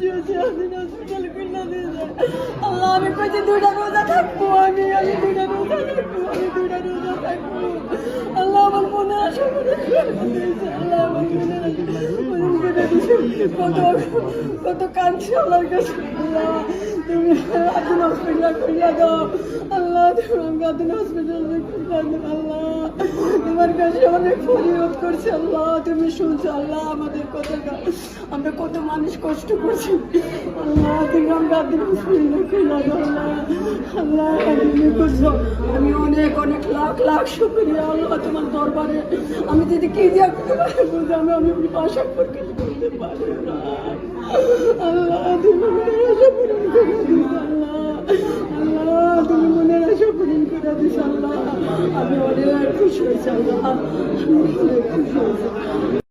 খুশি হয়েছে হাসিনা হসপিটাল খুলনা দিয়েছে। আল্লাহ আমি কইছি 2টা রোজা থাকবো, আমি 2টা রোজা থাকবো, আমি 2টা রোজা থাকবো। আল্লাহ আমার মনে আশা করে দিয়েছে। আল্লাহ আমার মনে কত কাঁদছে আল্লাহর কাছে। আল্লাহ তুমি আদিন হসপিটাল খুলে দাও, আল্লাহ তুমি আদিন হসপিটাল খুলে দাও। আল্লাহ তোমার কাছে অনেক ফরিয়াদ করছে, আল্লাহ তুমি শুনছো। আল্লাহ আমাদের কথাটা, আমরা কত মানুষ কষ্ট করছি, আল্লাহ তুমি আমরা আদিন হসপিটাল খুলে দাও। আল্লাহ আল্লাহ তুমি করছো, আমি অনেক অনেক লাখ লাখ শুকরিয়া আল্লাহ তোমার দরবারে। আমি যদি কি দিয়ে বলতে আমি আশা করতে পারি না। আল্লাহ তুমি মনের আশা পূরণ করে দিস, আল্লাহ আল্লাহ তুমি মনের আশা পূরণ করে দিস। আল্লাহ আমি অনেক খুশি হয়েছি, আল্লাহ আমি অনেক খুশি হয়েছি।